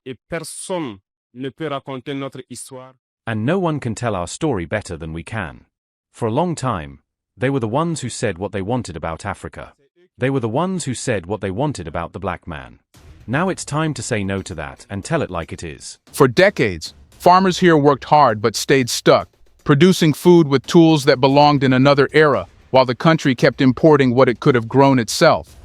Et personne ne peut raconter notre histoire. And no one can tell our story better than we can. For a long time, they were the ones who said what they wanted about Africa. They were the ones who said what they wanted about the black man. Now it's time to say no to that and tell it like it is. For decades, farmers here worked hard but stayed stuck, producing food with tools that belonged in another era, while the country kept importing what it could have grown itself.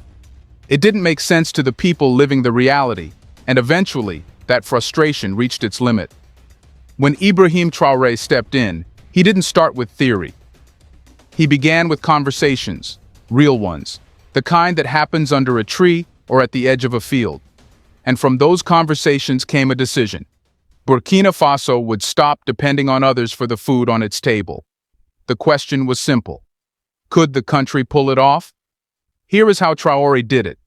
It didn't make sense to the people living the reality, and eventually, that frustration reached its limit. When Ibrahim Traoré stepped in, he didn't start with theory. He began with conversations, real ones, the kind that happens under a tree or at the edge of a field. And from those conversations came a decision. Burkina Faso would stop depending on others for the food on its table. The question was simple. Could the country pull it off? Here is how Traoré did it.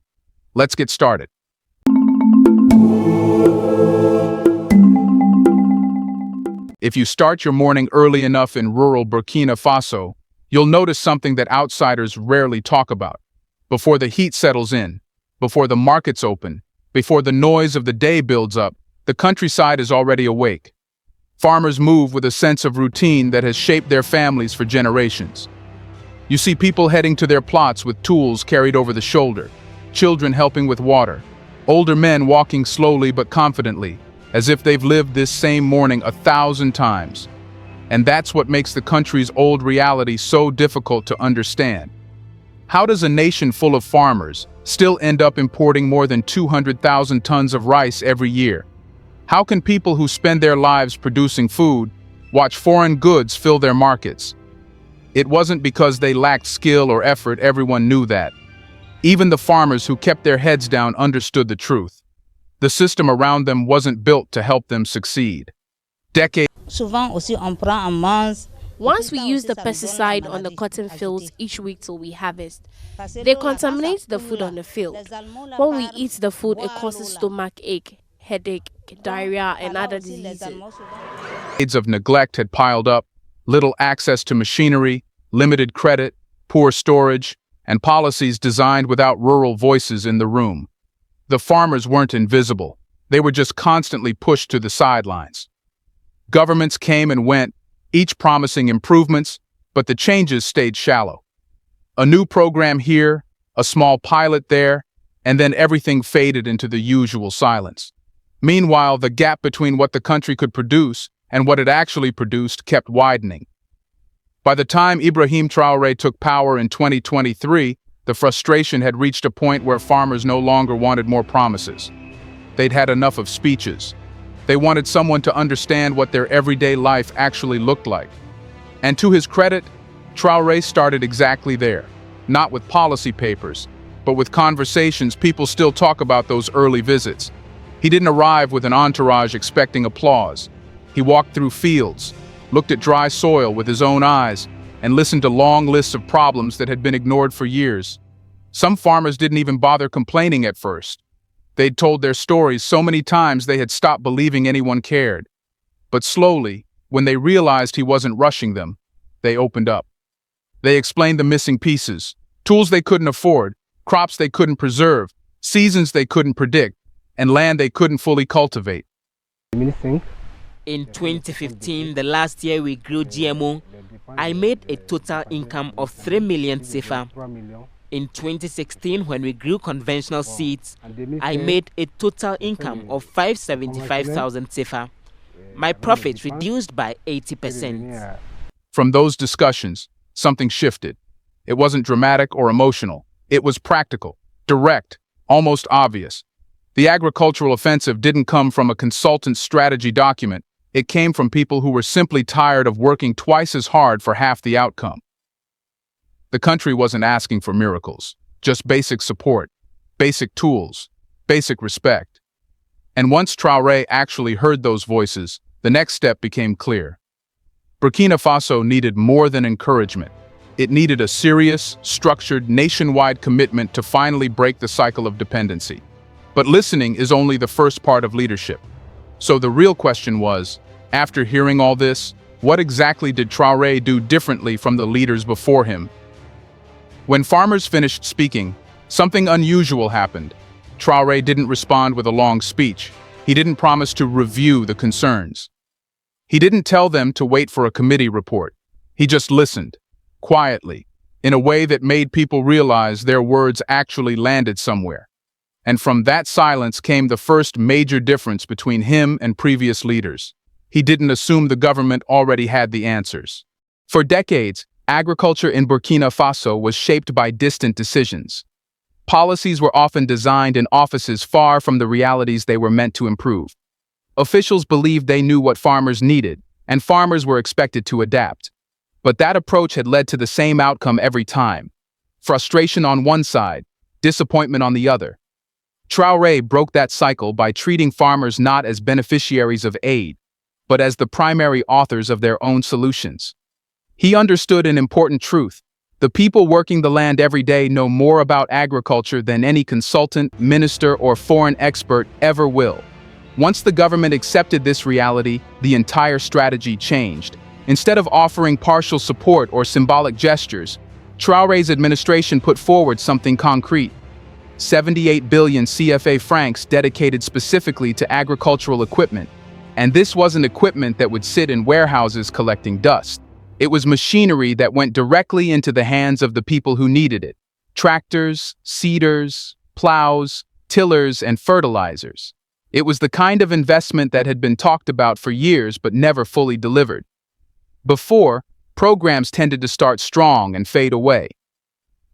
Let's get started. If you start your morning early enough in rural Burkina Faso, you'll notice something that outsiders rarely talk about. Before the heat settles in, before the markets open, before the noise of the day builds up, the countryside is already awake. Farmers move with a sense of routine that has shaped their families for generations. You see people heading to their plots with tools carried over the shoulder, children helping with water, older men walking slowly but confidently, as if they've lived this same morning 1,000 times. And that's what makes the country's old reality so difficult to understand. How does a nation full of farmers still end up importing more than 200,000 tons of rice every year? How can people who spend their lives producing food watch foreign goods fill their markets? It wasn't because they lacked skill or effort, everyone knew that. Even the farmers who kept their heads down understood the truth. The system around them wasn't built to help them succeed. Once we use the pesticide on the cotton fields each week till we harvest, they contaminate the food on the field. When we eat the food, it causes stomach ache, headache, diarrhea, and other diseases. Decades of neglect had piled up, little access to machinery, limited credit, poor storage, and policies designed without rural voices in the room. The farmers weren't invisible. They were just constantly pushed to the sidelines. Governments came and went, each promising improvements, but the changes stayed shallow. A new program here, a small pilot there, and then everything faded into the usual silence. Meanwhile, the gap between what the country could produce and what it actually produced kept widening. By the time Ibrahim Traoré took power in 2023, the frustration had reached a point where farmers no longer wanted more promises. They'd had enough of speeches. They wanted someone to understand what their everyday life actually looked like. And to his credit, Traoré started exactly there, not with policy papers, but with conversations. People still talk about those early visits. He didn't arrive with an entourage expecting applause. He walked through fields, looked at dry soil with his own eyes, and listened to long lists of problems that had been ignored for years. Some farmers didn't even bother complaining at first. They'd told their stories so many times they had stopped believing anyone cared. But slowly, when they realized he wasn't rushing them, they opened up. They explained the missing pieces, tools they couldn't afford, crops they couldn't preserve, seasons they couldn't predict, and land they couldn't fully cultivate. In 2015, the last year we grew GMO, I made a total income of 3 million CFA. In 2016, when we grew conventional seeds, I made a total income of 575,000 CFA. My profit reduced by 80%. From those discussions, something shifted. It wasn't dramatic or emotional. It was practical, direct, almost obvious. The agricultural offensive didn't come from a consultant's strategy document. It came from people who were simply tired of working twice as hard for half the outcome. The country wasn't asking for miracles, just basic support, basic tools, basic respect. And once Traoré actually heard those voices, the next step became clear. Burkina Faso needed more than encouragement. It needed a serious, structured, nationwide commitment to finally break the cycle of dependency. But listening is only the first part of leadership. So the real question was, after hearing all this, what exactly did Traoré do differently from the leaders before him? When farmers finished speaking, something unusual happened. Traoré didn't respond with a long speech. He didn't promise to review the concerns. He didn't tell them to wait for a committee report. He just listened, quietly, in a way that made people realize their words actually landed somewhere. And from that silence came the first major difference between him and previous leaders. He didn't assume the government already had the answers. For decades, agriculture in Burkina Faso was shaped by distant decisions. Policies were often designed in offices far from the realities they were meant to improve. Officials believed they knew what farmers needed, and farmers were expected to adapt. But that approach had led to the same outcome every time: frustration on one side, disappointment on the other. Traore broke that cycle by treating farmers not as beneficiaries of aid, but as the primary authors of their own solutions. He understood an important truth: the people working the land every day know more about agriculture than any consultant, minister, or foreign expert ever will. Once the government accepted this reality, the entire strategy changed. Instead of offering partial support or symbolic gestures, Traore's administration put forward something concrete: 78 billion CFA francs dedicated specifically to agricultural equipment. And this wasn't equipment that would sit in warehouses collecting dust. It was machinery that went directly into the hands of the people who needed it: tractors, seeders, plows, tillers, and fertilizers. It was the kind of investment that had been talked about for years but never fully delivered. Before, programs tended to start strong and fade away.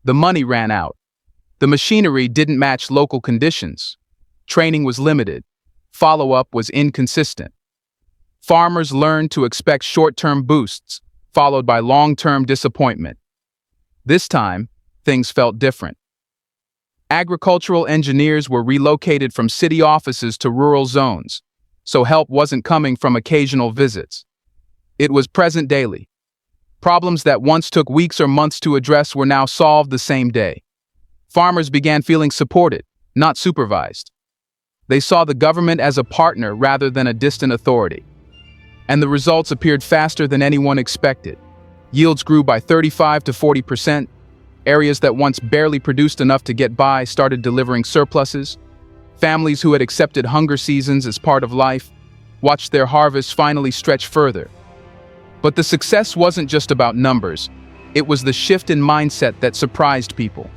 The money ran out. The machinery didn't match local conditions. Training was limited. Follow-up was inconsistent. Farmers learned to expect short-term boosts, followed by long-term disappointment. This time, things felt different. Agricultural engineers were relocated from city offices to rural zones, so help wasn't coming from occasional visits. It was present daily. Problems that once took weeks or months to address were now solved the same day. Farmers began feeling supported, not supervised. They saw the government as a partner rather than a distant authority. And the results appeared faster than anyone expected. Yields grew by 35 to 40%. Areas that once barely produced enough to get by started delivering surpluses. Families who had accepted hunger seasons as part of life watched their harvests finally stretch further. But the success wasn't just about numbers. It was the shift in mindset that surprised people.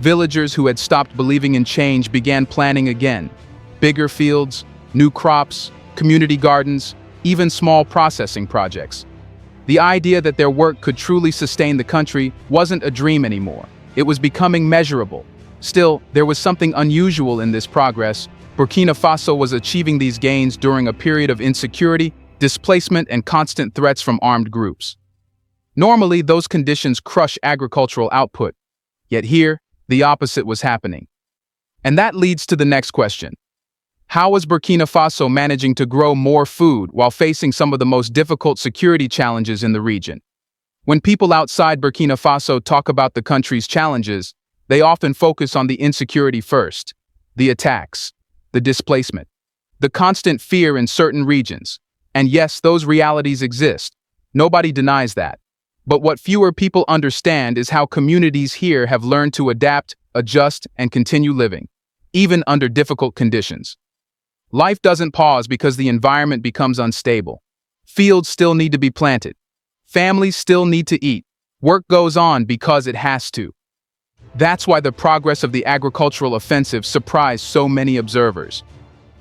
Villagers who had stopped believing in change began planning again. Bigger fields, new crops, community gardens, even small processing projects. The idea that their work could truly sustain the country wasn't a dream anymore. It was becoming measurable. Still, there was something unusual in this progress. Burkina Faso was achieving these gains during a period of insecurity, displacement, and constant threats from armed groups. Normally, those conditions crush agricultural output. Yet here, the opposite was happening. And that leads to the next question. How was Burkina Faso managing to grow more food while facing some of the most difficult security challenges in the region? When people outside Burkina Faso talk about the country's challenges, they often focus on the insecurity first: the attacks, the displacement, the constant fear in certain regions. And yes, those realities exist. Nobody denies that. But what fewer people understand is how communities here have learned to adapt, adjust, and continue living, even under difficult conditions. Life doesn't pause because the environment becomes unstable. Fields still need to be planted. Families still need to eat. Work goes on because it has to. That's why the progress of the agricultural offensive surprised so many observers.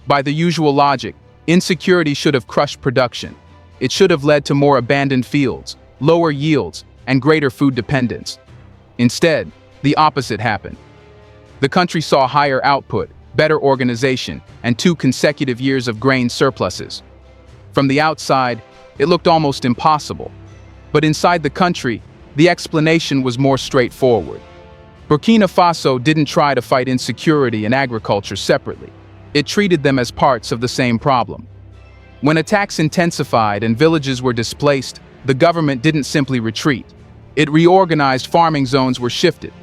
By the usual logic, insecurity should have crushed production. It should have led to more abandoned fields, lower yields, and greater food dependence. Instead, the opposite happened. The country saw higher output, better organization, and 2 consecutive years of grain surpluses. From the outside, it looked almost impossible. But inside the country, the explanation was more straightforward. Burkina Faso didn't try to fight insecurity and agriculture separately. It treated them as parts of the same problem. When attacks intensified and villages were displaced, the government didn't simply retreat. It reorganized. Farming zones were shifted.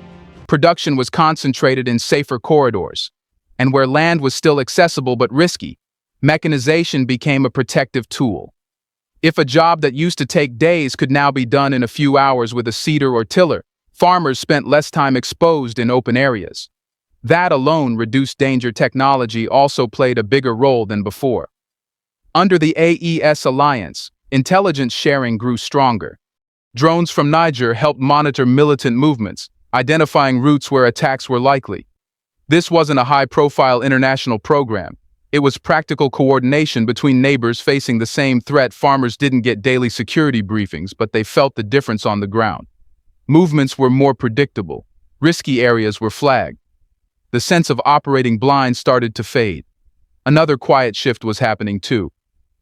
Production was concentrated in safer corridors. And where land was still accessible but risky, mechanization became a protective tool. If a job that used to take days could now be done in a few hours with a seeder or tiller, farmers spent less time exposed in open areas. That alone reduced danger. Technology also played a bigger role than before. Under the AES alliance, intelligence sharing grew stronger. Drones from Niger helped monitor militant movements, identifying routes where attacks were likely. This wasn't a high-profile international program. It was practical coordination between neighbors facing the same threat. Farmers didn't get daily security briefings, but they felt the difference on the ground. Movements were more predictable. Risky areas were flagged. The sense of operating blind started to fade. Another quiet shift was happening too.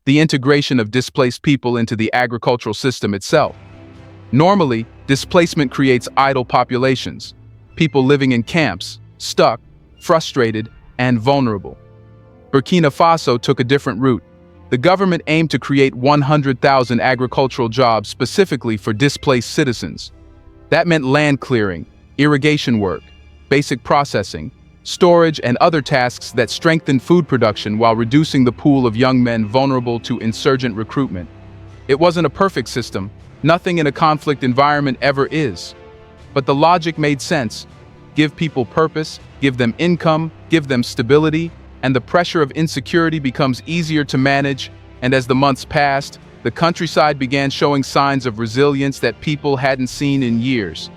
The integration of displaced people into the agricultural system itself. Normally, displacement creates idle populations, people living in camps, stuck, frustrated, and vulnerable. Burkina Faso took a different route. The government aimed to create 100,000 agricultural jobs specifically for displaced citizens. That meant land clearing, irrigation work, basic processing, storage, and other tasks that strengthened food production while reducing the pool of young men vulnerable to insurgent recruitment. It wasn't a perfect system. Nothing in a conflict environment ever is. But the logic made sense. Give people purpose, give them income, give them stability, and the pressure of insecurity becomes easier to manage. And as the months passed, the countryside began showing signs of resilience that people hadn't seen in years.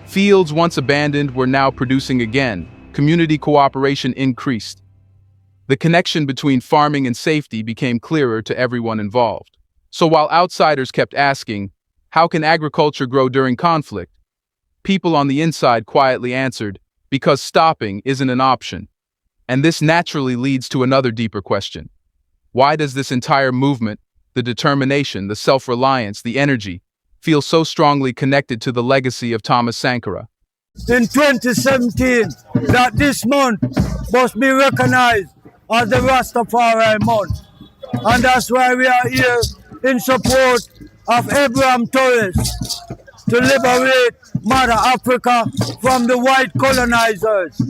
Fields once abandoned were now producing again. Community cooperation increased. The connection between farming and safety became clearer to everyone involved. So while outsiders kept asking, how can agriculture grow during conflict? People on the inside quietly answered, because stopping isn't an option. And this naturally leads to another deeper question. Why does this entire movement, the determination, the self-reliance, the energy, feel so strongly connected to the legacy of Thomas Sankara? In 2017, that this month must be recognized as the Rastafari month. And that's why we are here in support of Ibrahim Traoré to liberate Mother Africa from the white colonizers.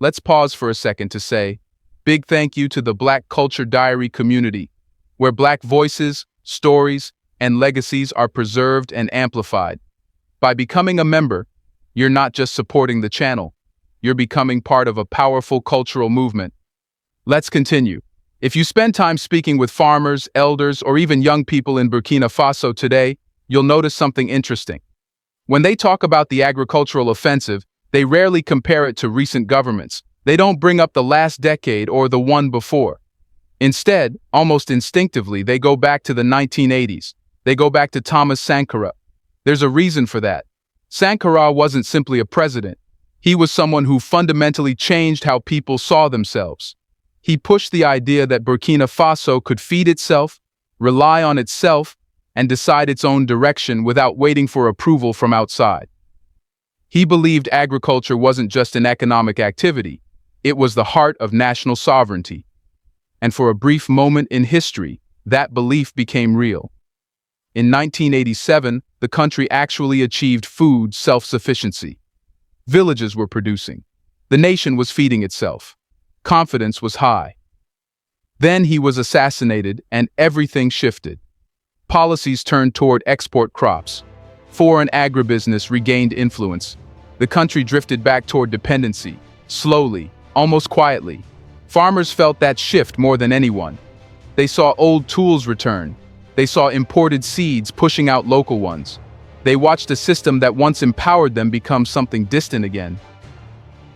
Let's pause for a second to say, big thank you to the Black Culture Diary community, where Black voices, stories, and legacies are preserved and amplified. By becoming a member, you're not just supporting the channel, you're becoming part of a powerful cultural movement. Let's continue. If you spend time speaking with farmers, elders, or even young people in Burkina Faso today, you'll notice something interesting. When they talk about the agricultural offensive, they rarely compare it to recent governments. They don't bring up the last decade or the one before. Instead, almost instinctively, they go back to the 1980s. They go back to Thomas Sankara. There's a reason for that. Sankara wasn't simply a president. He was someone who fundamentally changed how people saw themselves. He pushed the idea that Burkina Faso could feed itself, rely on itself, and decide its own direction without waiting for approval from outside. He believed agriculture wasn't just an economic activity, it was the heart of national sovereignty. And for a brief moment in history, that belief became real. In 1987, the country actually achieved food self-sufficiency. Villages were producing. The nation was feeding itself. Confidence was high. Then he was assassinated and everything shifted. Policies turned toward export crops. Foreign agribusiness regained influence. The country drifted back toward dependency, slowly, almost quietly. Farmers felt that shift more than anyone. They saw old tools return. They saw imported seeds pushing out local ones. They watched a system that once empowered them become something distant again.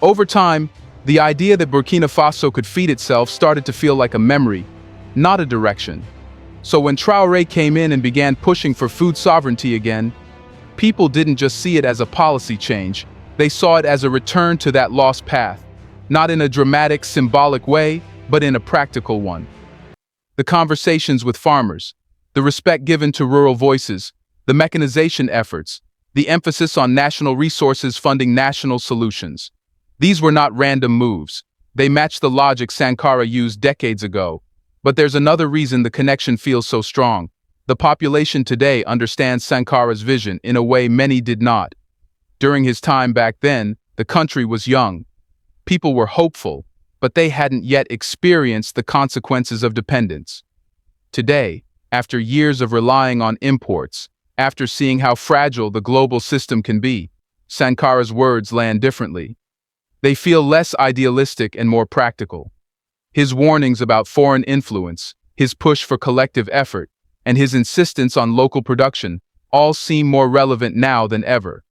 Over time, the idea that Burkina Faso could feed itself started to feel like a memory, not a direction. So when Traore came in and began pushing for food sovereignty again, people didn't just see it as a policy change, they saw it as a return to that lost path, not in a dramatic, symbolic way, but in a practical one. The conversations with farmers, the respect given to rural voices, the mechanization efforts, the emphasis on national resources funding national solutions. These were not random moves. They matched the logic Sankara used decades ago. But there's another reason the connection feels so strong. The population today understands Sankara's vision in a way many did not. During his time back then, the country was young. People were hopeful, but they hadn't yet experienced the consequences of dependence. Today, After years of relying on imports, after seeing how fragile the global system can be, Sankara's words land differently. They feel less idealistic and more practical. His warnings about foreign influence, his push for collective effort, and his insistence on local production all seem more relevant now than ever.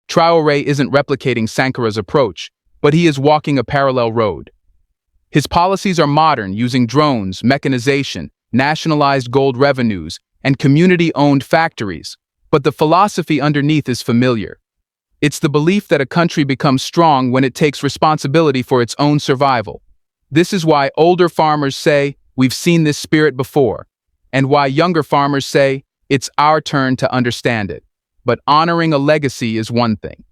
Traore isn't replicating Sankara's approach, but he is walking a parallel road. His policies are modern, using drones, mechanization, nationalized gold revenues, and community-owned factories, but the philosophy underneath is familiar. It's the belief that a country becomes strong when it takes responsibility for its own survival. This is why older farmers say, "We've seen this spirit before," and why younger farmers say, "It's our turn to understand it." But honoring a legacy is one thing.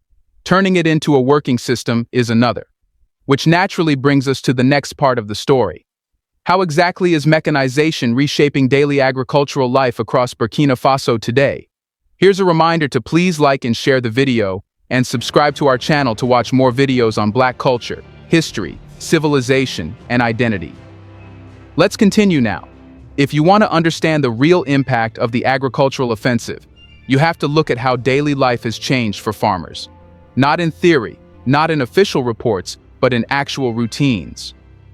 Turning it into a working system is another. Which naturally brings us to the next part of the story. How exactly is mechanization reshaping daily agricultural life across Burkina Faso today? Here's a reminder to please like and share the video, and subscribe to our channel to watch more videos on Black culture, history, civilization, and identity. Let's continue now. If you want to understand the real impact of the agricultural offensive, you have to look at how daily life has changed for farmers. Not in theory, not in official reports, but in actual routines.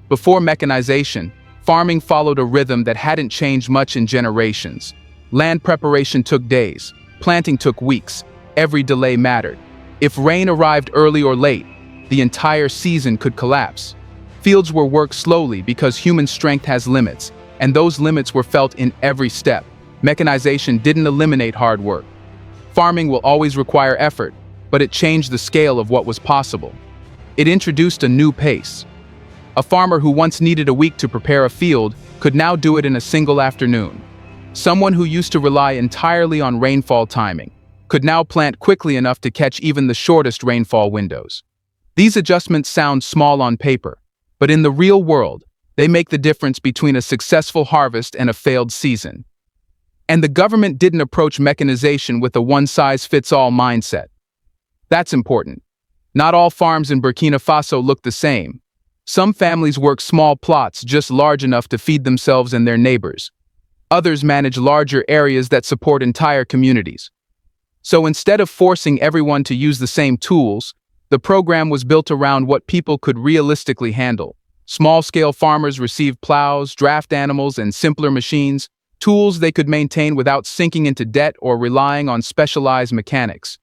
Before mechanization, farming followed a rhythm that hadn't changed much in generations. Land preparation took days, planting took weeks, every delay mattered. If rain arrived early or late, the entire season could collapse. Fields were worked slowly because human strength has limits, and those limits were felt in every step. Mechanization didn't eliminate hard work. Farming will always require effort, but it changed the scale of what was possible. It introduced a new pace. A farmer who once needed a week to prepare a field could now do it in a single afternoon. Someone who used to rely entirely on rainfall timing could now plant quickly enough to catch even the shortest rainfall windows. These adjustments sound small on paper, but in the real world, they make the difference between a successful harvest and a failed season. And the government didn't approach mechanization with a one-size-fits-all mindset. That's important. Not all farms in Burkina Faso look the same. Some families work small plots just large enough to feed themselves and their neighbors. Others manage larger areas that support entire communities. So instead of forcing everyone to use the same tools, the program was built around what people could realistically handle. Small-scale farmers received plows, draft animals, and simpler machines, tools they could maintain without sinking into debt or relying on specialized mechanics.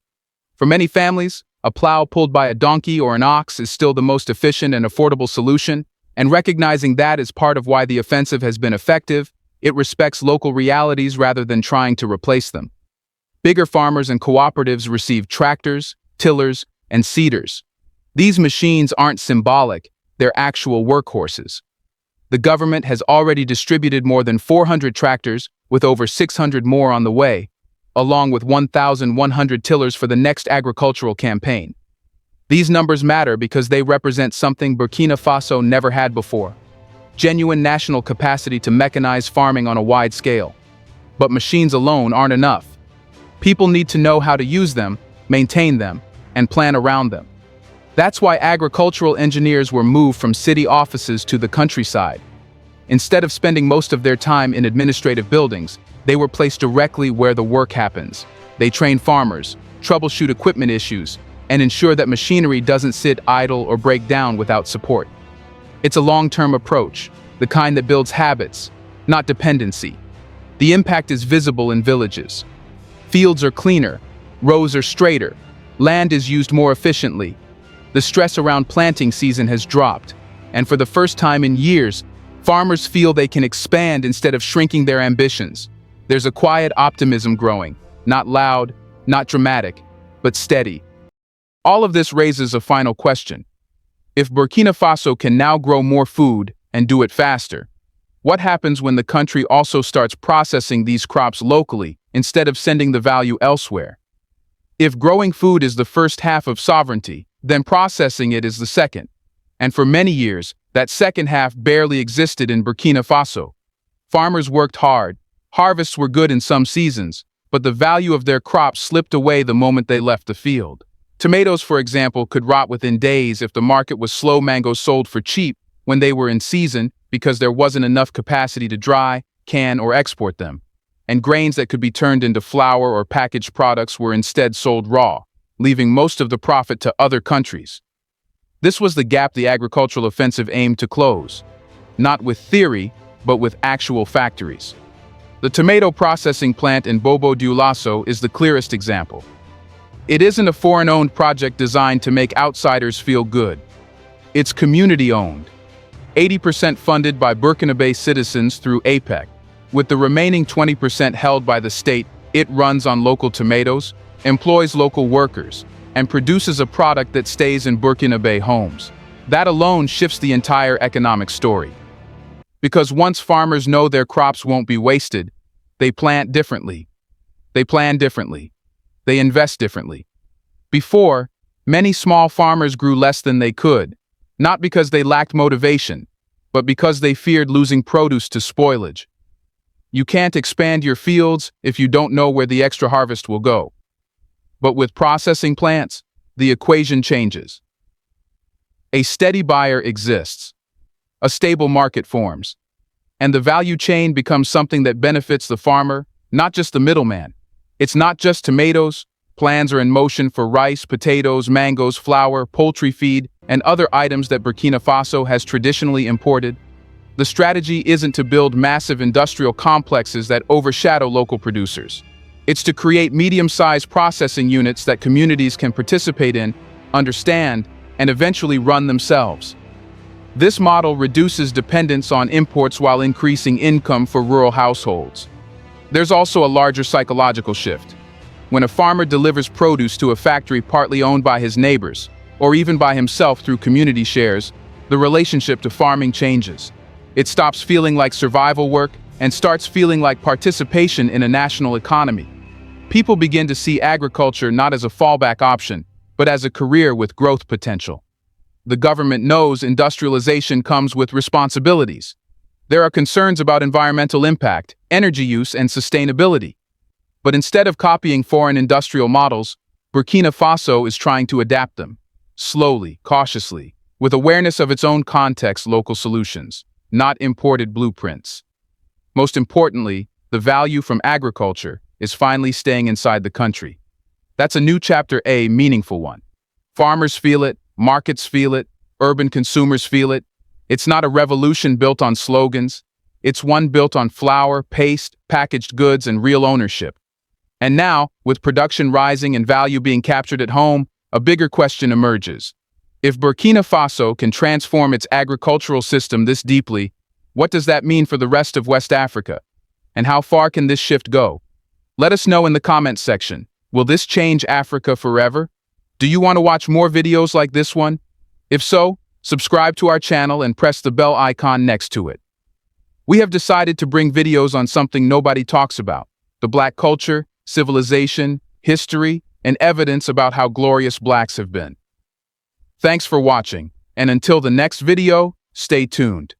For many families, a plow pulled by a donkey or an ox is still the most efficient and affordable solution, and recognizing that is part of why the offensive has been effective. It respects local realities rather than trying to replace them. Bigger farmers and cooperatives receive tractors, tillers, and seeders. These machines aren't symbolic, they're actual workhorses. The government has already distributed more than 400 tractors, with over 600 more on the way, along with 1,100 tillers for the next agricultural campaign. These numbers matter because they represent something Burkina Faso never had before: genuine national capacity to mechanize farming on a wide scale. But machines alone aren't enough. People need to know how to use them, maintain them, and plan around them. That's why agricultural engineers were moved from city offices to the countryside. Instead of spending most of their time in administrative buildings, they were placed directly where the work happens. They train farmers, troubleshoot equipment issues, and ensure that machinery doesn't sit idle or break down without support. It's a long-term approach, the kind that builds habits, not dependency. The impact is visible in villages. Fields are cleaner, rows are straighter, land is used more efficiently. The stress around planting season has dropped, and for the first time in years, farmers feel they can expand instead of shrinking their ambitions. There's a quiet optimism growing, not loud, not dramatic, but steady. All of this raises a final question. If Burkina Faso can now grow more food and do it faster, what happens when the country also starts processing these crops locally instead of sending the value elsewhere? If growing food is the first half of sovereignty, then processing it is the second. And for many years, that second half barely existed in Burkina Faso. Farmers worked hard, harvests were good in some seasons, but the value of their crops slipped away the moment they left the field. Tomatoes, for example, could rot within days if the market was slow. Mangoes sold for cheap when they were in season because there wasn't enough capacity to dry, can, or export them. and grains that could be turned into flour or packaged products were instead sold raw, leaving most of the profit to other countries. This was the gap the agricultural offensive aimed to close, not with theory, but with actual factories. The tomato processing plant in Bobo Dioulasso is the clearest example. It isn't a foreign-owned project designed to make outsiders feel good. It's community-owned, 80% funded by Burkinabe citizens through APEC. With the remaining 20% held by the state, it runs on local tomatoes, employs local workers, and produces a product that stays in Burkinabe homes. That alone shifts the entire economic story. Because once farmers know their crops won't be wasted, they plant differently. They plan differently. They invest differently. Before, many small farmers grew less than they could, not because they lacked motivation, but because they feared losing produce to spoilage. You can't expand your fields if you don't know where the extra harvest will go. But with processing plants, the equation changes. A steady buyer exists. A stable market forms. And the value chain becomes something that benefits the farmer, not just the middleman. It's not just tomatoes. Plans are in motion for rice, potatoes, mangoes, flour, poultry feed, and other items that Burkina Faso has traditionally imported. The strategy isn't to build massive industrial complexes that overshadow local producers. It's to create medium-sized processing units that communities can participate in, understand, and eventually run themselves. This model reduces dependence on imports while increasing income for rural households. There's also a larger psychological shift. When a farmer delivers produce to a factory partly owned by his neighbors, or even by himself through community shares, the relationship to farming changes. It stops feeling like survival work and starts feeling like participation in a national economy. People begin to see agriculture not as a fallback option, but as a career with growth potential. The government knows industrialization comes with responsibilities. There are concerns about environmental impact, energy use, and sustainability. But instead of copying foreign industrial models, Burkina Faso is trying to adapt them, slowly, cautiously, with awareness of its own context, local solutions, not imported blueprints. Most importantly, the value from agriculture is finally staying inside the country. That's a new chapter, a meaningful one. Farmers feel it, markets feel it, urban consumers feel it. It's not a revolution built on slogans. It's one built on flour, paste, packaged goods, and real ownership. And now, with production rising and value being captured at home, a bigger question emerges. If Burkina Faso can transform its agricultural system this deeply, what does that mean for the rest of West Africa? And how far can this shift go? Let us know in the comments section. Will this change Africa forever? Do you want to watch more videos like this one? If so, subscribe to our channel and press the bell icon next to it. We have decided to bring videos on something nobody talks about: the Black culture, civilization, history, and evidence about how glorious Blacks have been. Thanks for watching, and until the next video, stay tuned.